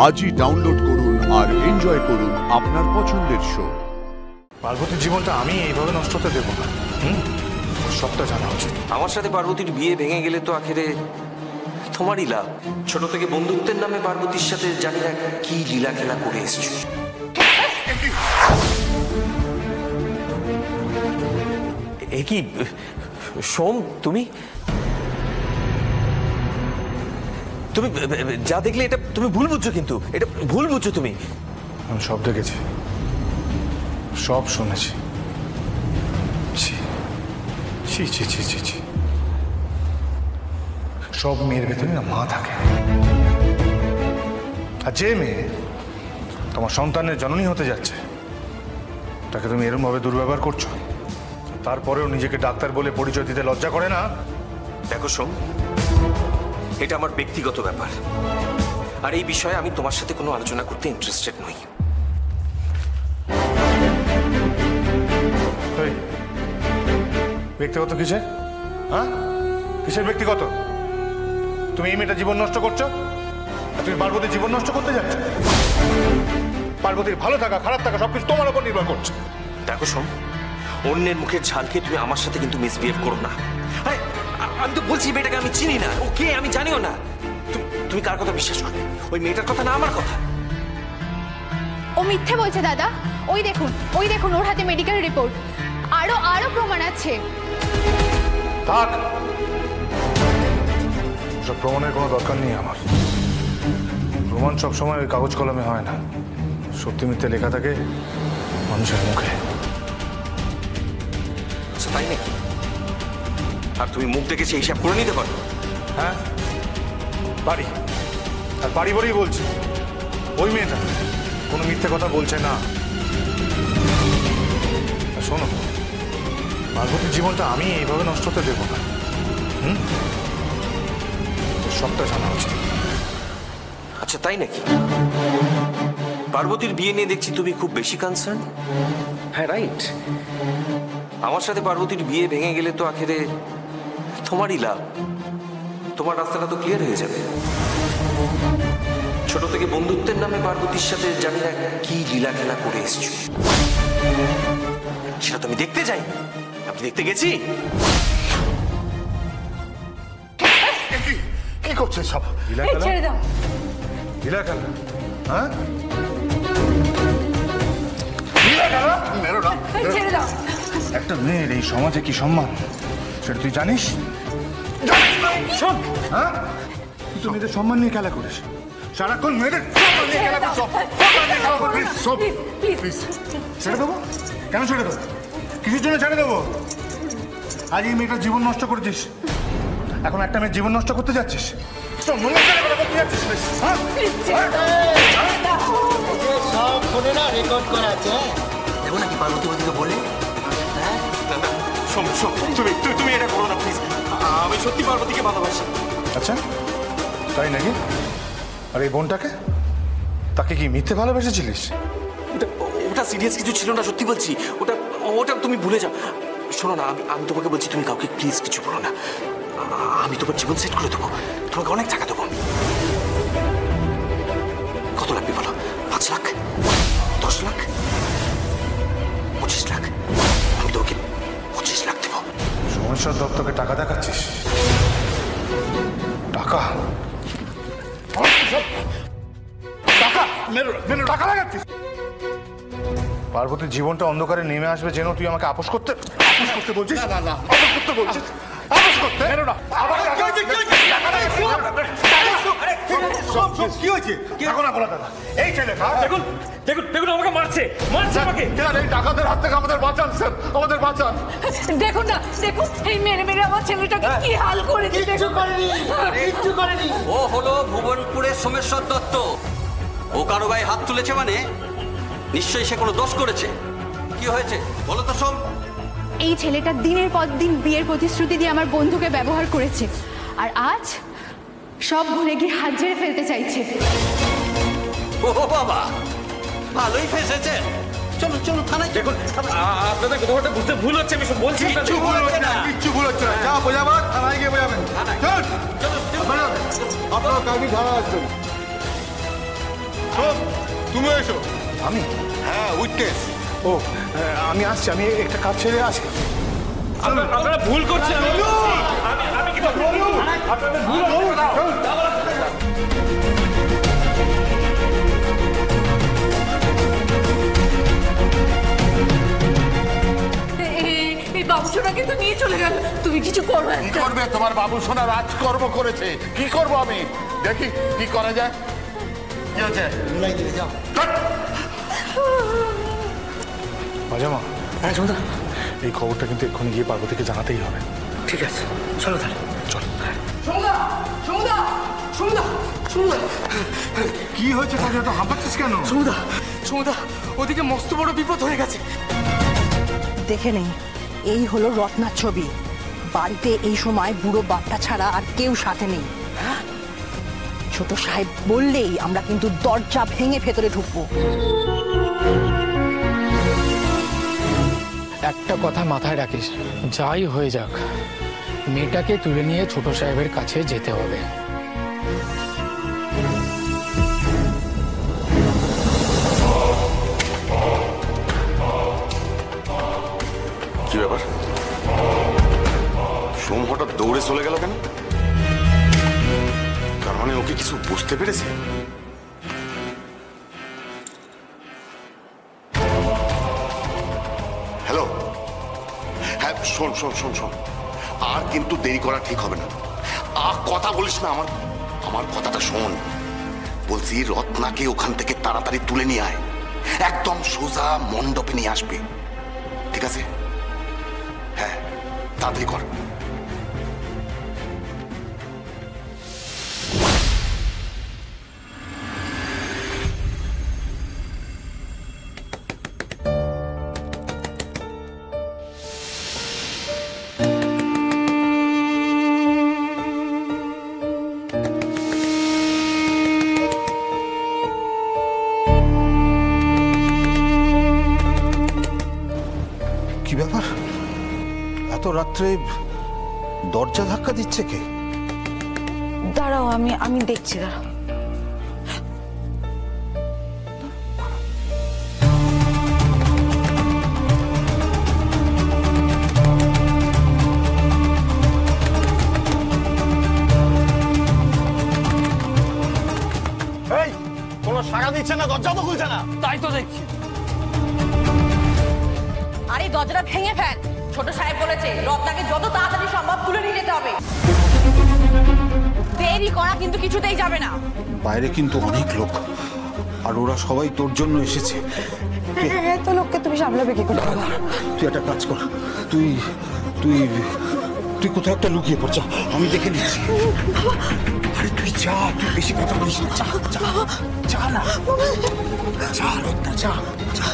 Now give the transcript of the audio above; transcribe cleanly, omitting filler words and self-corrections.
আজই ডাউনলোড করুন আর এনজয় করুন আপনার পছন্দের শো। পার্বতীর জীবনটা আমি এইভাবে নষ্ট হতে দেবো না। সবটা জানা উচিত। আমার সাথে পার্বতীর বিয়ে ভেঙে গেলে তো আখেরে তোমারই লাভ। ছোট থেকে বন্ধুত্বের নামে পার্বতীর সাথে জানি না কি লীলা খেলা করে এসছো। এ কি সোম, তুমি তুমি যা দেখলে এটা তুমি ভুল বুঝছো, কিন্তু এটা ভুল বুঝছো তুমি। আমি সব দেখেছি, সব শুনেছি। ছি ছি ছি ছি ছি। সব মেয়ের ভেতরে না মা থাকে, আর যে মেয়ে তোমার সন্তানের জননী হতে যাচ্ছে তাকে তুমি এরকম ভাবে দুর্ব্যবহার করছো, তারপরেও নিজেকে ডাক্তার বলে পরিচয় দিতে লজ্জা করে না? দেখো সোম, এটা আমার ব্যক্তিগত ব্যাপার, আর এই বিষয়ে আমি তোমার সাথে কোনো আলোচনা করতে ইন্টারেস্টেড নই। ব্যক্তিগত কিসের? হ্যাঁ, কিসের ব্যক্তিগত? তুমি এই মেয়েটা জীবন নষ্ট করছো, আর তুমি পার্বতীর জীবন নষ্ট করতে যাচ্ছ। পার্বতীর ভালো থাকা খারাপ থাকা সবকিছু তোমার উপর নির্ভর করছে। দেখো সোম, অন্যের মুখের ঝাল খেয়ে তুমি আমার সাথে কিন্তু মিসবিহেভ করো না। আমি তো বলছি মেয়েটাকে আমি চিনি না, ও কে আমি জানিও না। তুমি কার কথা বিশ্বাস করবে? ওই মেয়েটার কথা না আমার কথা? ও মিথ্যে বলছে দাদা। ওই দেখুন ওর হাতে মেডিকেল রিপোর্ট, আরো প্রমাণ আছে। থাক, সব প্রমাণের কোনো দরকার নেই আমার। প্রমাণ সবসময় ওই কাগজ কলমে হয় না, সত্যি মিথ্যে লেখা থাকে মানুষের মুখে। তাই নাকি? আর তুমি মুখ দেখে সেই হিসাব করে নিতে পারো? হ্যাঁ পারি, আর পারি বলেই বলছি ওই মেয়েটা কোনো মিথ্যে কথা বলছে না। শোনো, পার্বতীর জীবনটা আমি এইভাবে নষ্ট হতে দেবো না। সবটা জানা উচিত। আচ্ছা তাই নাকি? পার্বতীর বিয়ে নিয়ে দেখছি তুমি খুব বেশি কনসার্ন। হ্যাঁ রাইট, আমার সাথে পার্বতীর বিয়ে ভেঙে গেলে তো আখেরে তোমারই লাভ। তোমার রাস্তাটা তো ক্লিয়ার হয়ে যাবে। ছোট থেকে বন্ধুত্বের নামে পার্বতীর সাথে জানি না কি লীলা খেলা করে এসছো, সেটা তো আমি দেখতে যাই। আমি দেখতে গেছি। কি করছে সব? ছেড়ে দাও। লীলা খেলা? হ্যাঁ, লীলা খেলা? মেরো না, ছেড়ে দাও। একটা মেয়ের এই সমাজে কি সম্মান সেটা তুই জানিস? হ্যাঁ, তুই মেয়েদের সম্মান নিয়ে খেলা করিস, সারাক্ষণ মেয়েদের সম্মান নিয়ে খেলা করিস। ছেড়ে দেবো? কেন ছেড়ে দেবো? কিছুর জন্য ছেড়ে দেবো? আজ এই মেয়েটার জীবন নষ্ট করেছিস, এখন একটা মেয়ের জীবন নষ্ট করতে যাচ্ছিস। সব ফোনে না রেকর্ড করা আছে, দেখো নাকি পার্বতী বদিকে বলে। তুমি এটা করো না প্লিজ, আমি সত্যি পার্বতীকে ভালোবাসি। আচ্ছা তাই নাকি? আর এই বোনটাকে, তাকে কি মিথ্যে ভালোবেসেছিলিস? ওটা সিরিয়াস কিছু ছিল না, সত্যি বলছি। ওটা তুমি ভুলে যাও। শোনো না, আমি তোমাকে বলছি তুমি কাউকে প্লিজ কিছু বলো না। আমি তোমার জীবন সেট করে দেবো, তোমাকে অনেক টাকা দেবো। কত লাগবে বলো? 5 লাখ, 10 লাখ, 25 লাখ? আমি তোমাকে 25 লাখ দেবো। সোমেশ্বর দত্তকে টাকা দেখাচ্ছিস? টাকা? টাকা লাগাচ্ছিস? পার্বতীর জীবনটা অন্ধকারে নেমে আসবে যেন তুই আমাকে আপোষ করতে বলছিস? আপোষ করতে বলছিস? আপোষ করতে? কি হয়েছে? এই ছেলে দেখুন আমাকে মারছে আমাকে। এই ডাকাতের হাত থেকে আমাদের বাঁচান স্যার, আমাদের বাঁচান। দেখুন এই মেরে আমার ছেলেটাকে কি হাল করে দিয়েছে। কিচ্ছু করেনি। ও হলো ভুবনপুরের সোমেশ্বর দত্ত। ও কারো গায়ে হাত তুলেছে মানে নিশ্চয়ই সে কোনো দোষ করেছে। কি হয়েছে বলো তো সোম? এই ছেলেটা দিনের পর দিন বিয়ের প্রতিশ্রুতি দিয়ে আমার বন্ধুকে ব্যবহার করেছে, আর আজ সব ভুলে গিয়ে হাত ঝেড়ে ফেলতে চাইছে। ও বাবা, ভালোই ফেসেছে। চলো চলো থানায়। দেখুন আপনাদের কথাটা বুঝতে ভুল হচ্ছে, আমি সব বলছি। কিচ্ছু ভুল হচ্ছে না। যা বোঝাবার থানায় গিয়ে বোঝাবেন। চল আপনারা কালকে ধারা আসবেন। তুমি এসো। আমি? হ্যাঁ, উইটনেস। ও আমি আসছি, আমি একটা কাজ ছেড়ে আসি। আপনারা ভুল করছেন। আমি কি আপনাদের ভুল এই বাবুসোনাকে তো নিয়ে চলে গেল, তুমি কিছু করো কি করবে তোমার বাবু সোনা? রাজকর্ম করেছে, কি করব আমি? দেখি কি করা যায়। কি হচ্ছে? মাজামা, হ্যাঁ সৌদা, এই খবরটা কিন্তু এক্ষুনি গিয়ে পার্বতীকে জানাতেই হবে। ঠিক আছে, চলো তাহলে। চল। কি হয়েছে কাজে? তো হাঁপাচ্ছিস কেন? সমুদা, ওদিকে মস্ত বড় বিপদ হয়ে গেছে। দেখে নেই, এই হলো রত্নার ছবি। বাড়িতে এই সময় বুড়ো বাপটা ছাড়া আর কেউ সাথে নেই। ছোট সাহেব বললেই আমরা কিন্তু দরজা ভেঙে ভেতরে ঢুকবো। একটা কথা মাথায় রাখিস, যাই হয়ে যাক মেয়েটাকে তুলে নিয়ে ছোট সাহেবের কাছে যেতে হবে। কি ব্যাপার? সোম হঠাৎ দৌড়ে চলে গেল কেন? তার মানে ওকে কিছু বুঝতে পেরেছে? হ্যালো, হ্যাঁ শোন শোন শোন শোন, আর কিন্তু দেরি করা ঠিক হবে না। আর কথা বলিস না, আমার কথাটা শোন। বলছি রত্নাকে ওখান থেকে তাড়াতাড়ি তুলে নিয়ে আয়, একদম সোজা মণ্ডপে নিয়ে আসবে, ঠিক আছে? হ্যাঁ, তাড়াতাড়ি কর। কি ব্যাপার? এত রাত্রে দরজা ধাক্কা দিচ্ছে কে? দাঁড়াও, আমি দেখছি, দাঁড়াও। এই, কোনো সাড়া দিচ্ছে না, দরজা তো খুলছে না। তাই তো দেখছি। আরে দরজাটা ভেঙে ফেল। ছোট সাহেব বলেছে রত্নাকে যত তাড়াতাড়ি সম্ভব তুলে নিয়ে যেতে হবে। দেরি করা কিন্তু কিছুতেই যাবে না। বাইরে কিন্তু অনেক লোক, আর ওরা সবাই তোর জন্য এসেছে। এত লোককে তুমি সামলাবে কি করে? তুই একটা কাজ কর, তুই তুই তুই কোথাও একটা লুকিয়ে পড়, যা, আমি দেখে নিচ্ছি। আরে তুই যা, তুই বেশি কথা বলিস না, যা যা যা না, যা রত্না, যা যা।